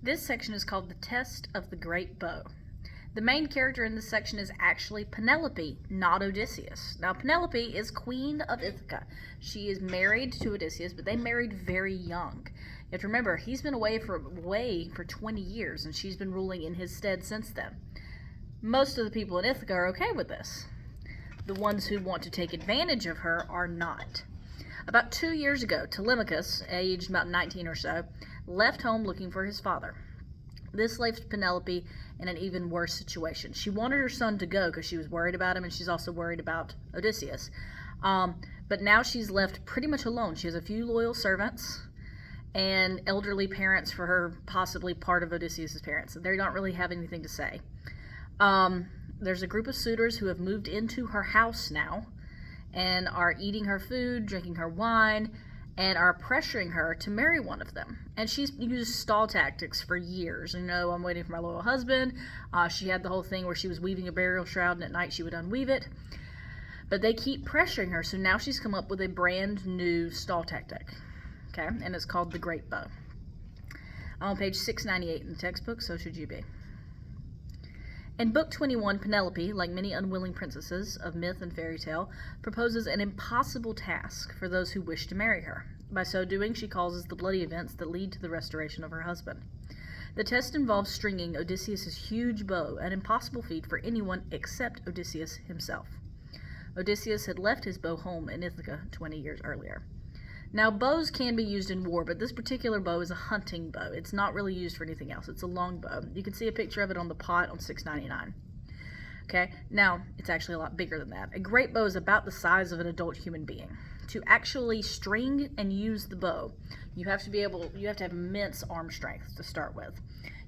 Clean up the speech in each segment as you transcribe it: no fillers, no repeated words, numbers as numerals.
This section is called the Test of the Great Bow. The main character in this section is actually Penelope, not Odysseus. Now, Penelope is queen of Ithaca. She is married to Odysseus, but they married very young. You have to remember, he's been away for 20 years, and she's been ruling in his stead since then. Most of the people in Ithaca are okay with this. The ones who want to take advantage of her are not. About 2 years ago, Telemachus, aged about 19 or so, left home looking for his father. This left Penelope in an even worse situation. She wanted her son to go because she was worried about him, and she's also worried about Odysseus. But now she's left pretty much alone. She has a few loyal servants and elderly parents for her, possibly part of Odysseus' parents. They don't really have anything to say. There's a group of suitors who have moved into her house now and are eating her food, drinking her wine, and are pressuring her to marry one of them. And she's used stall tactics for years. I'm waiting for my loyal husband. She had the whole thing where she was weaving a burial shroud, and at night she would unweave it. But they keep pressuring her, so now she's come up with a brand new stall tactic. Okay, and it's called the Great Bow. I'm on page 698 in the textbook, so should you be. In Book 21, Penelope, like many unwilling princesses of myth and fairy tale, proposes an impossible task for those who wish to marry her. By so doing, she causes the bloody events that lead to the restoration of her husband. The test involves stringing Odysseus' huge bow, an impossible feat for anyone except Odysseus himself. Odysseus had left his bow home in Ithaca 20 years earlier. Now, bows can be used in war, but this particular bow is a hunting bow. It's not really used for anything else. It's a long bow. You can see a picture of it on the pot on 699. Okay, now, it's actually a lot bigger than that. A great bow is about the size of an adult human being. To actually string and use the bow, you have to have immense arm strength to start with.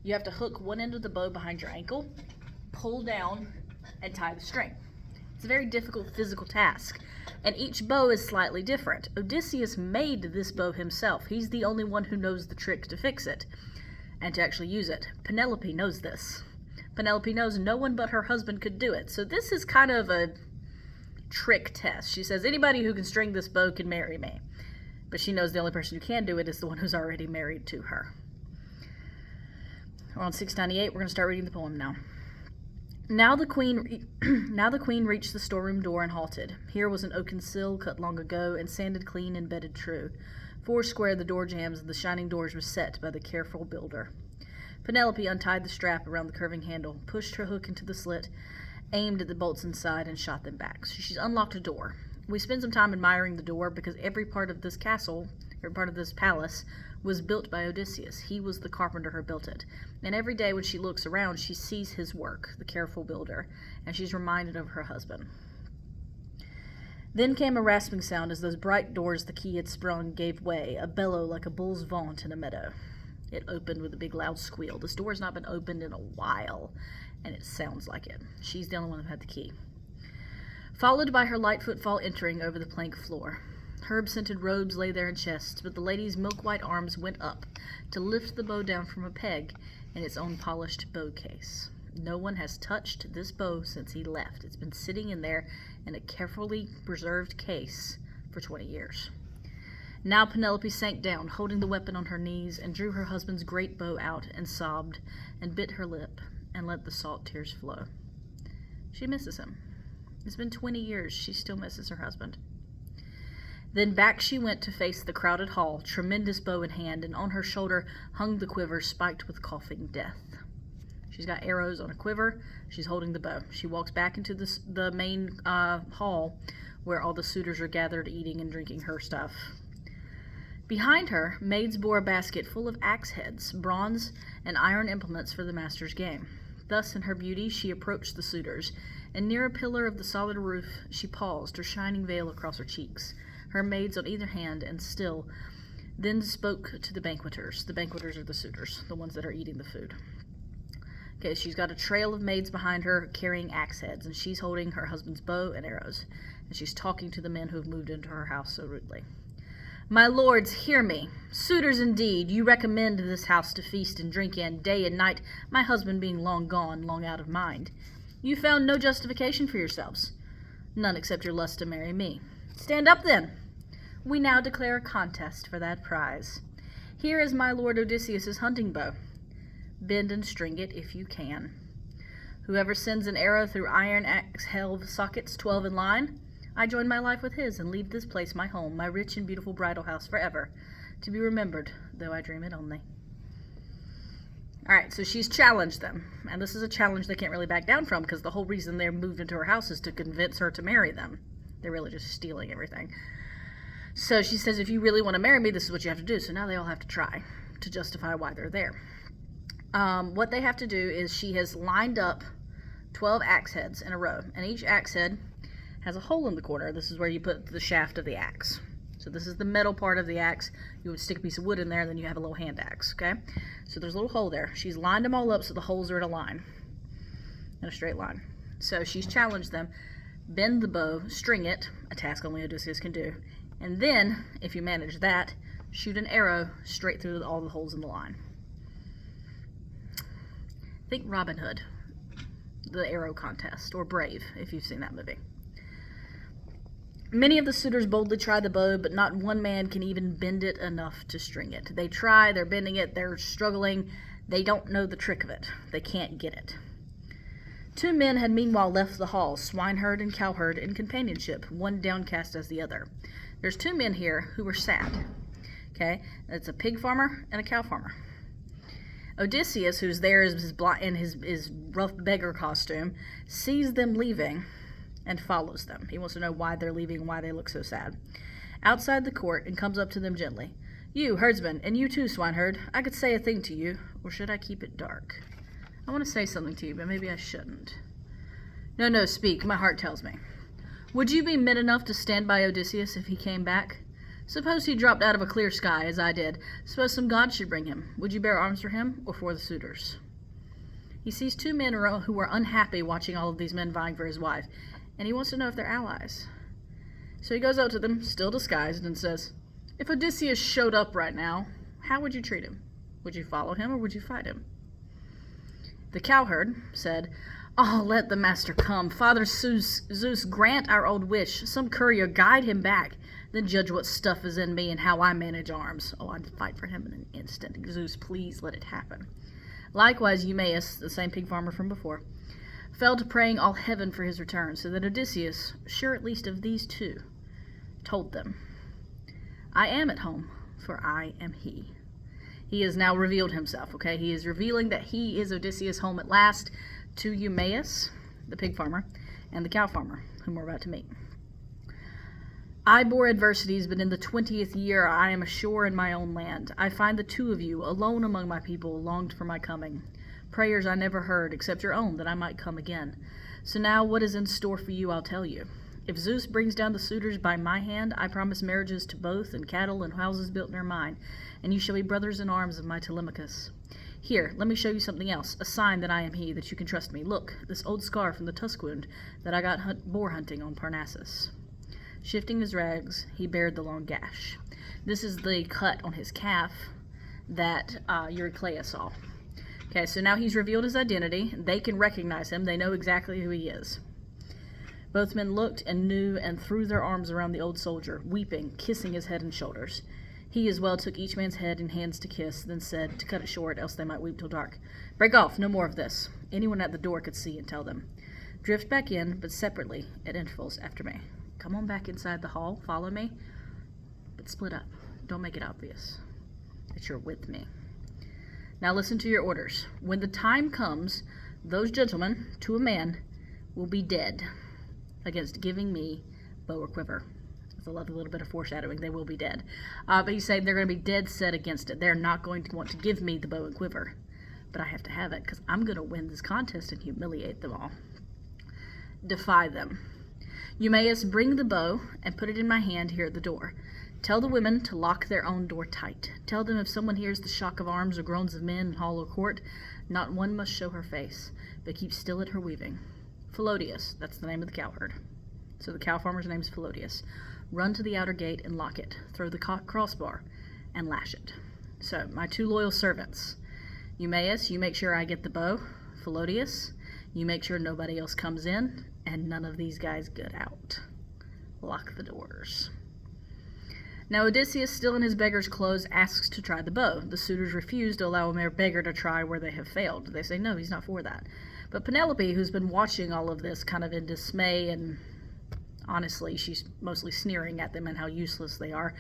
You have to hook one end of the bow behind your ankle, pull down, and tie the string. It's a very difficult physical task, and each bow is slightly different. Odysseus made this bow himself. He's the only one who knows the trick to fix it and to actually use it. Penelope knows this. Penelope knows no one but her husband could do it. So this is kind of a trick test. She says, anybody who can string this bow can marry me. But she knows the only person who can do it is the one who's already married to her. We're on 698. We're going to start reading the poem now. Now the queen reached the storeroom door and halted. Here was an oaken sill cut long ago and sanded clean and bedded true. 4 square the door jambs, and the shining doors were set by the careful builder. Penelope untied the strap around the curving handle, pushed her hook into the slit, aimed at the bolts inside, and shot them back. So she's unlocked a door. We spend some time admiring the door because every part of this castle, or part of this palace, was built by Odysseus. He was the carpenter who built it. And every day when she looks around, she sees his work, the careful builder, and she's reminded of her husband. Then came a rasping sound as those bright doors the key had sprung gave way, a bellow like a bull's vaunt in a meadow. It opened with a big loud squeal. This door has not been opened in a while, and it sounds like it. She's the only one who had the key. Followed by her light footfall entering over the plank floor. Herb-scented robes lay there in chests, but the lady's milk-white arms went up to lift the bow down from a peg in its own polished bow case. No one has touched this bow since he left. It's been sitting in there in a carefully preserved case for 20 years. Now Penelope sank down, holding the weapon on her knees, and drew her husband's great bow out and sobbed and bit her lip and let the salt tears flow. She misses him. It's been 20 years. She still misses her husband. Then back she went to face the crowded hall, tremendous bow in hand, and on her shoulder hung the quiver spiked with coughing death. She's got arrows on a quiver. She's holding the bow. She walks back into the main hall where all the suitors are gathered eating and drinking her stuff. Behind her, maids bore a basket full of axe heads, bronze, and iron implements for the master's game. Thus in her beauty she approached the suitors, and near a pillar of the solid roof she paused, her shining veil across her cheeks, her maids on either hand, and still, then spoke to the banqueters. The banqueters are the suitors, the ones that are eating the food. Okay, she's got a trail of maids behind her carrying axe heads, and she's holding her husband's bow and arrows, and she's talking to the men who have moved into her house so rudely. My lords, hear me. Suitors indeed, you recommend this house to feast and drink in day and night, my husband being long gone, long out of mind. You found no justification for yourselves. None except your lust to marry me. Stand up then. We now declare a contest for that prize. Here is my lord Odysseus's hunting bow. Bend and string it if you can. Whoever sends an arrow through iron axe helve sockets 12 in line, I join my life with his and leave this place my home, my rich and beautiful bridal house forever, to be remembered, though I dream it only. Alright, so she's challenged them, and this is a challenge they can't really back down from, because the whole reason they're moved into her house is to convince her to marry them. They're really just stealing everything. So she says, if you really want to marry me, this is what you have to do. So now they all have to try to justify why they're there. What they have to do is she has lined up 12 axe heads in a row, and each axe head has a hole in the corner. This is where you put the shaft of the axe. So this is the metal part of the axe. You would stick a piece of wood in there, and then you have a little hand axe, okay? So there's a little hole there. She's lined them all up so the holes are in a line, in a straight line. So she's challenged them, bend the bow, string it, a task only Odysseus can do, and then, if you manage that, shoot an arrow straight through all the holes in the line. Think Robin Hood, the arrow contest, or Brave, if you've seen that movie. Many of the suitors boldly try the bow, but not one man can even bend it enough to string it. They try, they're bending it, they're struggling, they don't know the trick of it. They can't get it. 2 men had meanwhile left the hall, swineherd and cowherd, in companionship, one downcast as the other. There's 2 men here who were sad. Okay, it's a pig farmer and a cow farmer. Odysseus, who's there in his rough beggar costume, sees them leaving and follows them. He wants to know why they're leaving and why they look so sad. Outside the court, and comes up to them gently. You, herdsman, and you too, swineherd, I could say a thing to you, or should I keep it dark? I want to say something to you, but maybe I shouldn't. No, speak, my heart tells me. Would you be men enough to stand by Odysseus if he came back? Suppose he dropped out of a clear sky, as I did. Suppose some god should bring him. Would you bear arms for him, or for the suitors? He sees 2 men who are unhappy watching all of these men vying for his wife, and he wants to know if they're allies. So he goes out to them, still disguised, and says, if Odysseus showed up right now, how would you treat him? Would you follow him, or would you fight him? The cowherd said, oh, let the master come. Father Zeus, grant our old wish. Some courier guide him back. Then judge what stuff is in me and how I manage arms. Oh, I'd fight for him in an instant. Zeus, please let it happen. Likewise, Eumaeus, the same pig farmer from before, fell to praying all heaven for his return, so that Odysseus, sure at least of these 2, told them, I am at home, for I am he. He has now revealed himself, okay? He is revealing that he is Odysseus home at last to Eumaeus, the pig farmer, and the cow farmer, whom we're about to meet. I bore adversities, but in the 20th year I am ashore in my own land. I find the 2 of you, alone among my people, longed for my coming. Prayers I never heard, except your own, that I might come again. So now what is in store for you I'll tell you. If Zeus brings down the suitors by my hand, I promise marriages to both, and cattle and houses built near mine, and you shall be brothers in arms of my Telemachus. Here, let me show you something else, a sign that I am he, that you can trust me. Look, this old scar from the tusk wound that I got boar hunting on Parnassus. Shifting his rags, he bared the long gash. This is the cut on his calf that Eurycleia saw. Okay, so now he's revealed his identity. They can recognize him. They know exactly who he is. Both men looked and knew and threw their arms around the old soldier, weeping, kissing his head and shoulders. He as well took each man's head in hands to kiss, then said, to cut it short, else they might weep till dark, break off, no more of this. Anyone at the door could see and tell them. Drift back in, but separately, at intervals after me. Come on back inside the hall, follow me, but split up. Don't make it obvious that you're with me. Now listen to your orders. When the time comes, those gentlemen, to a man, will be dead against giving me bow or quiver. It's a lovely little bit of foreshadowing. They will be dead. But he's saying they're going to be dead set against it. They're not going to want to give me the bow and quiver. But I have to have it because I'm going to win this contest and humiliate them all. Defy them. Eumaeus, bring the bow and put it in my hand here at the door. Tell the women to lock their own door tight. Tell them if someone hears the shock of arms or groans of men in hall or court, not one must show her face, but keep still at her weaving. Philodius, that's the name of the cowherd. So the cow farmer's name is Philodius. Run to the outer gate and lock it. Throw the crossbar and lash it. So, my 2 loyal servants. Eumaeus, you make sure I get the bow. Philodius, you make sure nobody else comes in, and none of these guys get out. Lock the doors. Now Odysseus, still in his beggar's clothes, asks to try the bow. The suitors refuse to allow a mere beggar to try where they have failed. They say, no, he's not for that. But Penelope, who's been watching all of this kind of in dismay, and honestly, she's mostly sneering at them and how useless they are,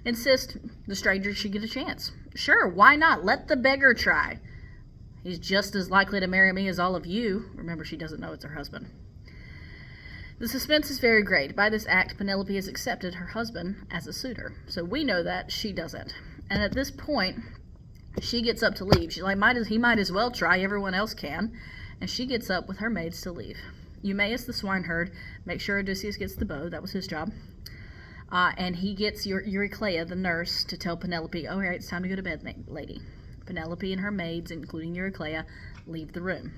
insists the stranger should get a chance. Sure, why not? Let the beggar try. He's just as likely to marry me as all of you. Remember, she doesn't know it's her husband. The suspense is very great. By this act, Penelope has accepted her husband as a suitor. So we know that, she doesn't. And at this point, she gets up to leave. She's like, he might as well try, everyone else can. And she gets up with her maids to leave. Eumaeus, the swineherd, makes sure Odysseus gets the bow. That was his job. And he gets Eurycleia, the nurse, to tell Penelope, all right, it's time to go to bed, lady. Penelope and her maids, including Eurycleia, leave the room.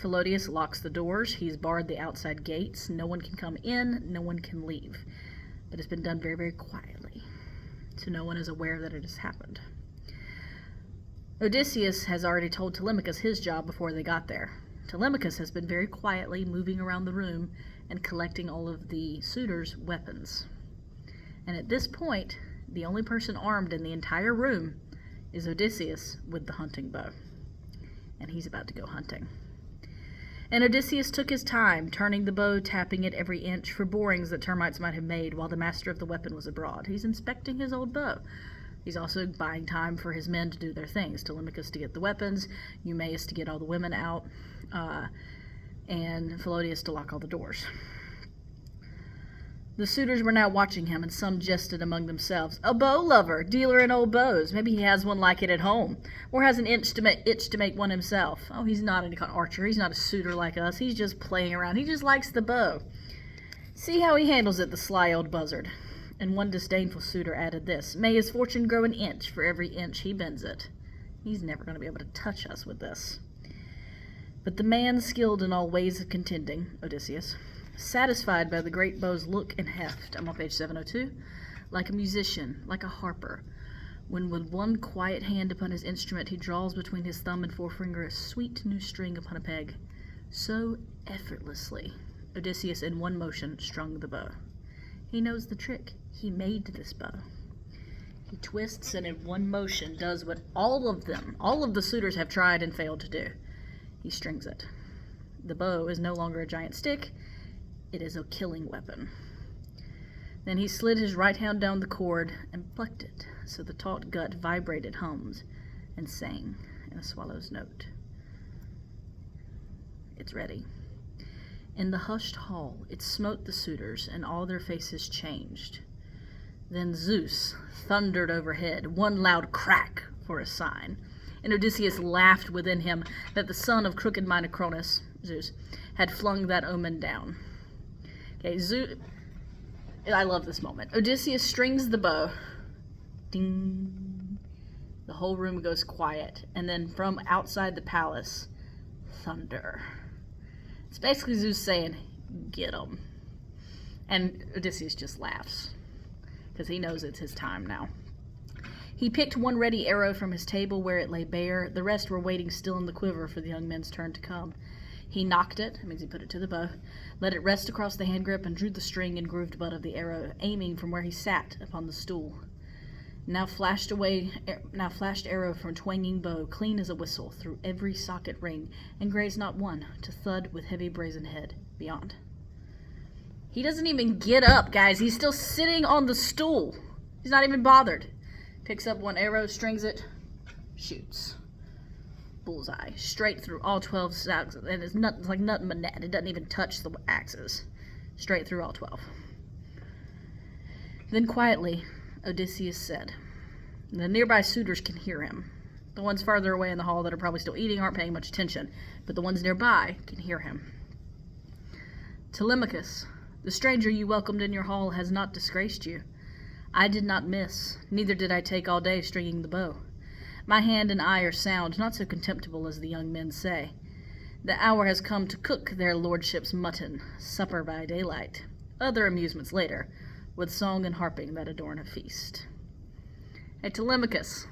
Philodius locks the doors. He's barred the outside gates. No one can come in. No one can leave. But it's been done very, very quietly. So no one is aware that it has happened. Odysseus has already told Telemachus his job before they got there. Telemachus has been very quietly moving around the room and collecting all of the suitors' weapons. And at this point, the only person armed in the entire room is Odysseus with the hunting bow. And he's about to go hunting. And Odysseus took his time, turning the bow, tapping it every inch for borings that termites might have made while the master of the weapon was abroad. He's inspecting his old bow. He's also buying time for his men to do their things. Telemachus to get the weapons, Eumaeus to get all the women out, and Philodius to lock all the doors. The suitors were now watching him, and some jested among themselves. A bow lover, dealer in old bows. Maybe he has one like it at home, or has an itch to make one himself. Oh, he's not an archer. He's not a suitor like us. He's just playing around. He just likes the bow. See how he handles it, the sly old buzzard. And one disdainful suitor added this, may his fortune grow an inch for every inch he bends it. He's never going to be able to touch us with this. But the man skilled in all ways of contending, Odysseus, satisfied by the great bow's look and heft, I'm on page 702, like a musician, like a harper, when with one quiet hand upon his instrument he draws between his thumb and forefinger a sweet new string upon a peg, so effortlessly Odysseus in one motion strung the bow. He knows the trick. He made this bow. He twists and in one motion does what all of the suitors have tried and failed to do. He strings it. The bow is no longer a giant stick. It is a killing weapon. Then he slid his right hand down the cord and plucked it, so the taut gut vibrated, hummed, and sang in a swallow's note. It's ready. In the hushed hall it smote the suitors, and all their faces changed. Then Zeus thundered overhead, one loud crack for a sign, and Odysseus laughed within him that the son of crooked Cronus, Zeus, had flung that omen down. Okay, I love this moment. Odysseus strings the bow. Ding. The whole room goes quiet, and then from outside the palace, thunder. It's basically Zeus saying, get him. And Odysseus just laughs, because he knows it's his time now. He picked one ready arrow from his table where it lay bare. The rest were waiting still in the quiver for the young men's turn to come. He knocked it, that means he put it to the bow, let it rest across the hand grip, and drew the string and grooved butt of the arrow, aiming from where he sat upon the stool. Now flashed arrow from twanging bow, clean as a whistle, through every socket ring, and grazed not one, to thud with heavy brazen head beyond. He doesn't even get up, guys. He's still sitting on the stool. He's not even bothered. Picks up one arrow, strings it, shoots. Bullseye. Straight through all 12 axes. And it's like nothing but net. It doesn't even touch the axes. Straight through all 12. Then quietly, Odysseus said, the nearby suitors can hear him. The ones farther away in the hall that are probably still eating aren't paying much attention, but the ones nearby can hear him. Telemachus, the stranger you welcomed in your hall has not disgraced you. I did not miss, neither did I take all day stringing the bow. My hand and eye are sound, not so contemptible as the young men say. The hour has come to cook their lordship's mutton, supper by daylight, other amusements later, with song and harping that adorn a feast. Hey, Telemachus,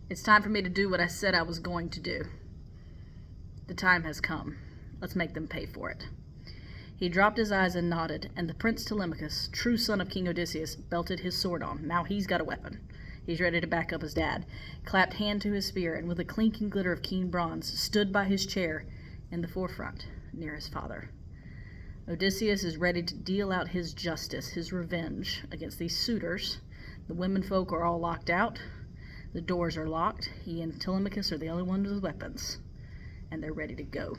it's time for me to do what I said I was going to do. The time has come. Let's make them pay for it. He dropped his eyes and nodded, and the Prince Telemachus, true son of King Odysseus, belted his sword on. Now he's got a weapon. He's ready to back up his dad, clapped hand to his spear, and with a clinking glitter of keen bronze, stood by his chair in the forefront, near his father. Odysseus is ready to deal out his justice, his revenge, against these suitors. The womenfolk are all locked out. The doors are locked. He and Telemachus are the only ones with weapons, and they're ready to go.